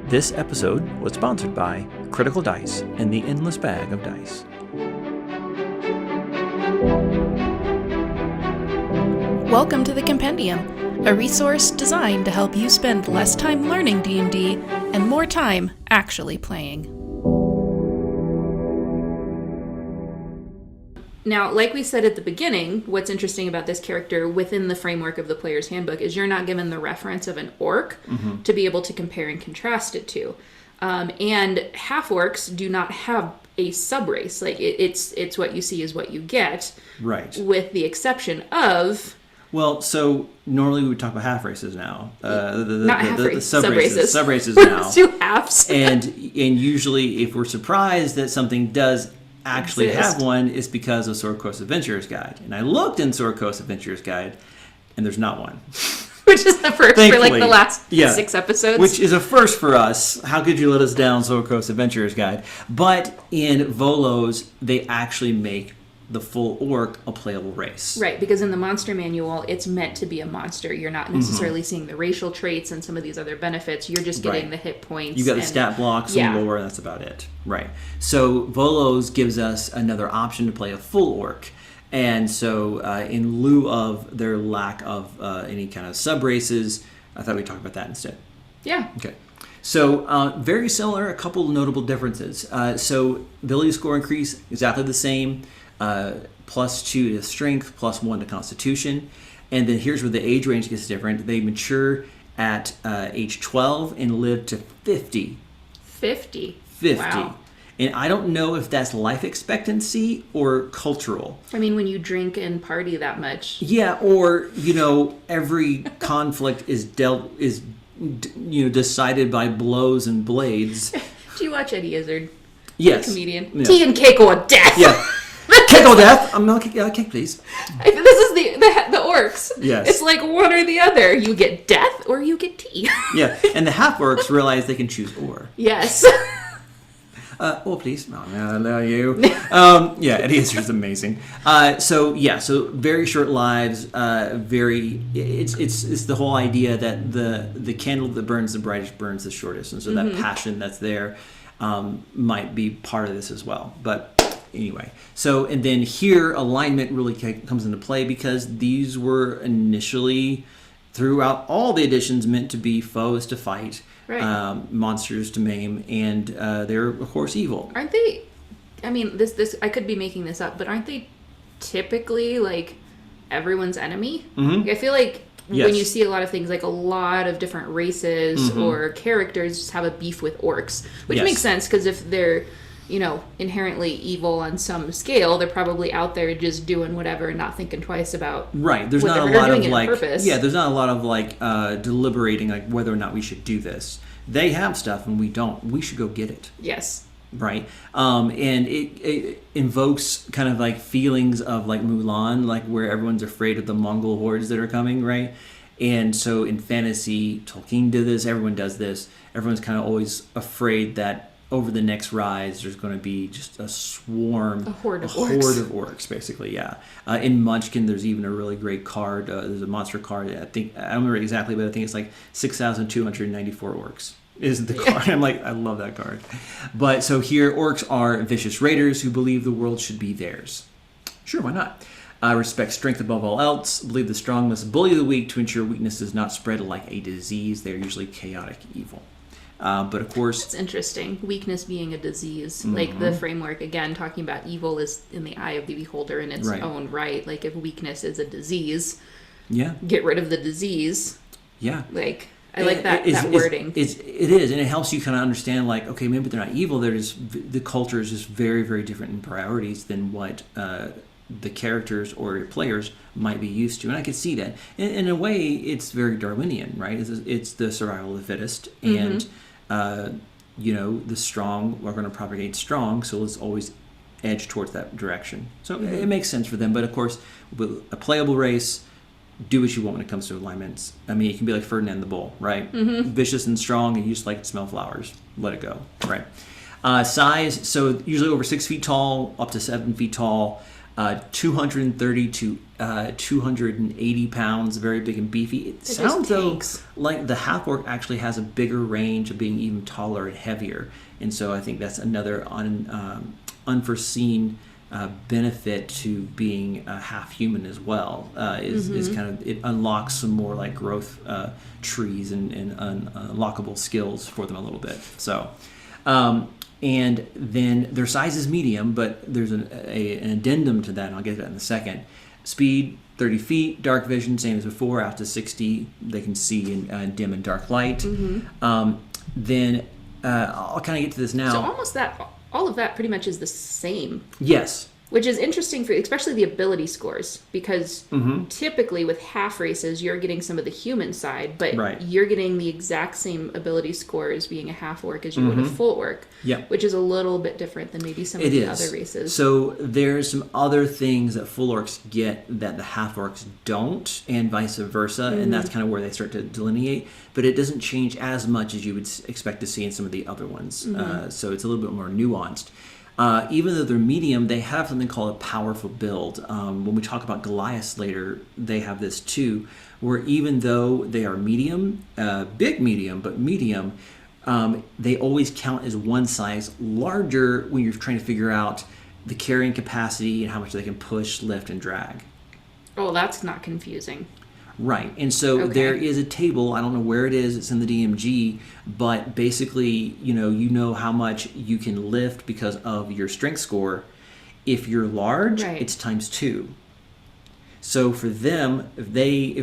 This episode was sponsored by Critical Dice and the Endless Bag of Dice. Welcome to the Compendium, a resource designed to help you spend less time learning D&D and more time actually playing. Now, like we said at the beginning, what's interesting about this character within the framework of the player's handbook is you're not given the reference of an orc to be able to compare and contrast it to. And half-orcs do not have a subrace. Like, it's what you see is what you get. Right. With the exception of... Well, so normally we would talk about half races now. Not half races, sub-races. Sub-races. Now. Two halves. and usually if we're surprised that something does actually have one, it's because of Sword Coast Adventurer's Guide. And I looked in Sword Coast Adventurer's Guide, and there's not one. Which is the first for like the last 6 episodes. Which is a first for us. How could you let us down, Sword Coast Adventurer's Guide? But in Volos, they actually make the full orc a playable race. Right, because in the monster manual, it's meant to be a monster. You're not necessarily seeing the racial traits and some of these other benefits. You're just getting the hit points. You got the stat blocks and lore, and that's about it. Right. So Volos gives us another option to play a full orc. And so in lieu of their lack of any kind of sub-races, I thought we'd talk about that instead. Yeah. Okay. So very similar, a couple notable differences. So ability score increase, exactly the same. +2 to strength, +1 to constitution. And then here's where the age range gets different. They mature at age 12 and live to 50. 50? 50. Wow. And I don't know if that's life expectancy or cultural. I mean, when you drink and party that much. Yeah, or, every conflict is decided by blows and blades. Do you watch Eddie Izzard? Yes. The comedian. Yeah. Tea and cake or death. Yeah. Cake or death? I'm not cake, please. This is the orcs. Yes. It's like one or the other. You get death or you get tea. Yeah, and the half-orcs realize they can choose or. Yes. Or please. No, I allow you. Eddie Izzard's amazing. So very short lives. It's the whole idea that the candle that burns the brightest burns the shortest, and so that passion that's there might be part of this as well. But anyway, and then here alignment really comes into play because these were initially throughout all the editions meant to be foes to fight. Right. Monsters to maim, and they're of course evil. Aren't they? I mean, this I could be making this up, but aren't they typically like everyone's enemy? Mm-hmm. Like, I feel like when you see a lot of things, like a lot of different races or characters just have a beef with orcs, which makes sense because if they're inherently evil on some scale, they're probably out there just doing whatever and not thinking twice about There's not a lot of there's not a lot of deliberating like whether or not we should do this. They have stuff and we don't. We should go get it. Yes. Right. And it invokes kind of like feelings of like Mulan, like where everyone's afraid of the Mongol hordes that are coming, right? And so in fantasy, Tolkien did this, everyone does this. Everyone's kind of always afraid that over the next rise, there's going to be just a horde of orcs, basically. Yeah. In Munchkin, there's even a really great card. There's a monster card. I don't remember exactly, but I think it's like 6,294 orcs is the card. I'm like, I love that card. But so here, orcs are vicious raiders who believe the world should be theirs. Sure, why not? Respect strength above all else. Believe the strong must bully the weak to ensure weakness does not spread like a disease. They're usually chaotic evil. But of course... It's interesting. Weakness being a disease. Like the framework, again, talking about evil is in the eye of the beholder in its own right. Like if weakness is a disease, get rid of the disease. Yeah. Like, I like that wording. It is, and it helps you kind of understand, like, okay, maybe they're not evil. They're just, the culture is just very, very different in priorities than what the characters or players might be used to. And I could see that. In a way, it's very Darwinian, right? It's the survival of the fittest. And... the strong are going to propagate strong, so let's always edge towards that direction. So it makes sense for them, but of course, with a playable race, do what you want when it comes to alignments. I mean, it can be like Ferdinand the Bull, right? Vicious and strong, and you just like to smell flowers. Let it go, right? Size, so usually over 6 feet tall, up to 7 feet tall. 230 to 280 pounds, very big and beefy. It sounds though like the Half-Orc actually has a bigger range of being even taller and heavier, and so I think that's another unforeseen benefit to being half human as well. Is kind of, it unlocks some more like growth trees and unlockable skills for them a little bit. So. And then their size is medium, but there's an addendum to that, and I'll get to that in a second. Speed, 30 feet. Dark vision, same as before. Out to 60, they can see in dim and dark light. Then I'll kind of get to this now. So almost all of that pretty much is the same. Yes. Which is interesting for especially the ability scores, because typically with half races you're getting some of the human side, but you're getting the exact same ability scores being a half orc as you would a full orc, which is a little bit different than maybe some of the other races. So there's some other things that full orcs get that the half orcs don't, and vice versa, and that's kind of where they start to delineate. But it doesn't change as much as you would expect to see in some of the other ones. So it's a little bit more nuanced. Even though they're medium, they have something called a powerful build. When we talk about Goliaths later, they have this too, where even though they are medium, big medium, but medium, they always count as one size larger when you're trying to figure out the carrying capacity and how much they can push, lift, and drag. Oh, that's not confusing. Right, and so there is a table, I don't know where it is, it's in the DMG, but basically, you know how much you can lift because of your strength score. If you're large, it's times 2. So for them, if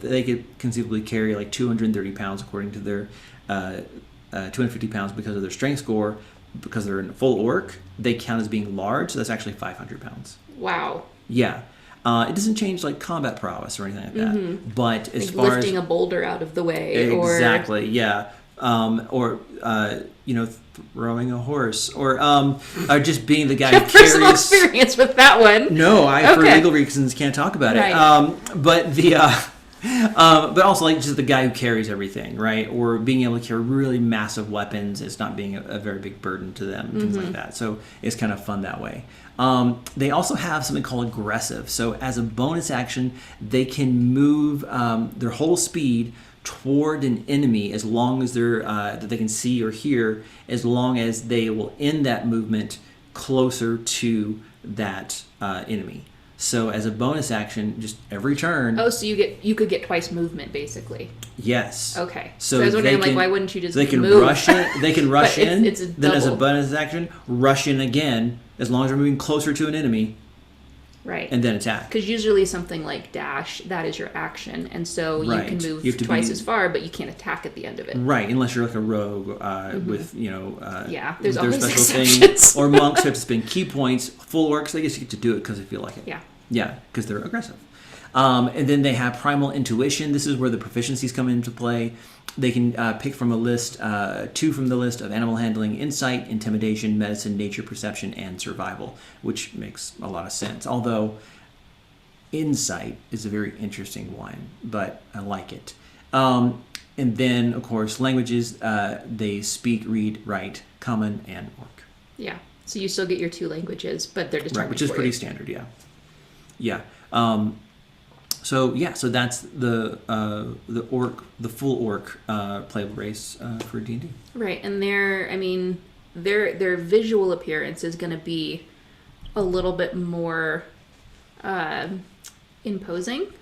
they could conceivably carry like 230 pounds according to their 250 pounds because of their strength score, because they're in full orc, they count as being large, so that's actually 500 pounds. Wow. Yeah. It doesn't change like combat prowess or anything like that. But as far as lifting a boulder out of the way, exactly, yeah, or throwing a horse, or just being the guy who carries. Personal experience with that one. No, for legal reasons can't talk about it. But but also like just the guy who carries everything, right? Or being able to carry really massive weapons is not being a very big burden to them, things like that. So it's kind of fun that way. They also have something called aggressive. So as a bonus action, they can move their whole speed toward an enemy as long as they're that they can see or hear, as long as they will end that movement closer to that enemy. So as a bonus action, just every turn. Oh, so you could get twice movement basically. Yes. Okay. So I was wondering, why wouldn't you just they can move? rush in? They can rush in. It's then as a bonus action, rush in again as long as they're moving closer to an enemy. Right. And then attack. Because usually something like dash, that is your action, and so you can move twice as far, but you can't attack at the end of it. Right, unless you're like a rogue with there's always special exceptions. Thing, or monks who have to spend key points. Full orcs, I guess you get to do it because they feel like it. Yeah, because they're aggressive. And then they have Primal Intuition. This is where the proficiencies come into play. They can pick from a list, 2 from the list of animal handling, insight, intimidation, medicine, nature, perception, and survival, which makes a lot of sense. Although insight is a very interesting one, but I like it. And then, of course, languages, they speak, read, write, common, and orc. Yeah, so you still get your 2 languages, but they're determined which is pretty standard, yeah. So that's the full orc playable race for D&D. Right, and their visual appearance is going to be a little bit more imposing.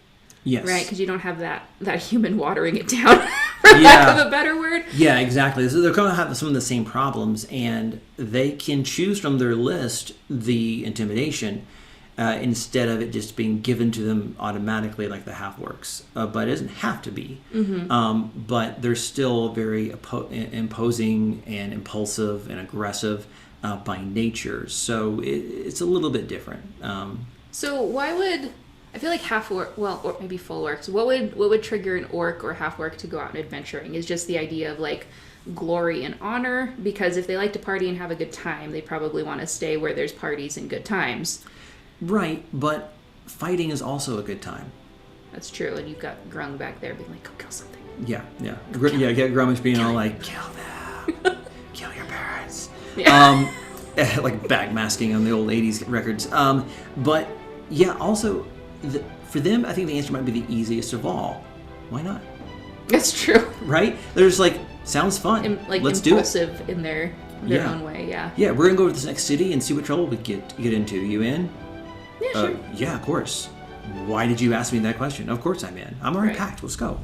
Yes. Right, because you don't have that human watering it down, for lack of a better word. Yeah, exactly. So they're going to have some of the same problems, and they can choose from their list the intimidation. Instead of it just being given to them automatically like the half-orcs. But it doesn't have to be. But they're still very imposing and impulsive and aggressive by nature. So it's a little bit different. So why would... I feel like half-orc, or maybe full orcs, what would trigger an orc or half-orc to go out and adventuring? Is just the idea of like glory and honor? Because if they like to party and have a good time, they probably want to stay where there's parties and good times. Right, but fighting is also a good time. That's true, and you've got Grung back there being like, go kill something. Yeah. Get Grummish being all like, kill them, kill your parents. Yeah. Like backmasking on the old 80s records. But Yeah, also, for them, I think the answer might be the easiest of all. Why not? That's true. Right? They're just like, sounds fun. Let's do it. Impulsive in their own way, yeah. Yeah, we're going to go to this next city and see what trouble we get into. You in? Yeah, sure. Yeah, of course. Why did you ask me that question? Of course I'm in. I'm already packed. Let's go.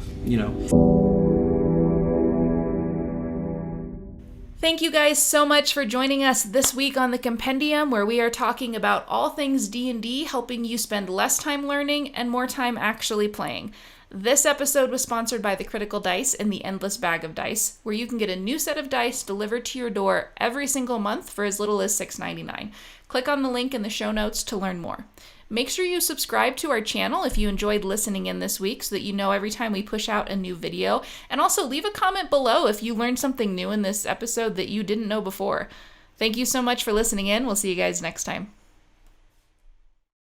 Thank you guys so much for joining us this week on the Compendium, where we are talking about all things D&D, helping you spend less time learning and more time actually playing. This episode was sponsored by the Critical Dice and the Endless Bag of Dice, where you can get a new set of dice delivered to your door every single month for as little as $6.99. Click on the link in the show notes to learn more. Make sure you subscribe to our channel if you enjoyed listening in this week so that you know every time we push out a new video. And also leave a comment below if you learned something new in this episode that you didn't know before. Thank you so much for listening in. We'll see you guys next time.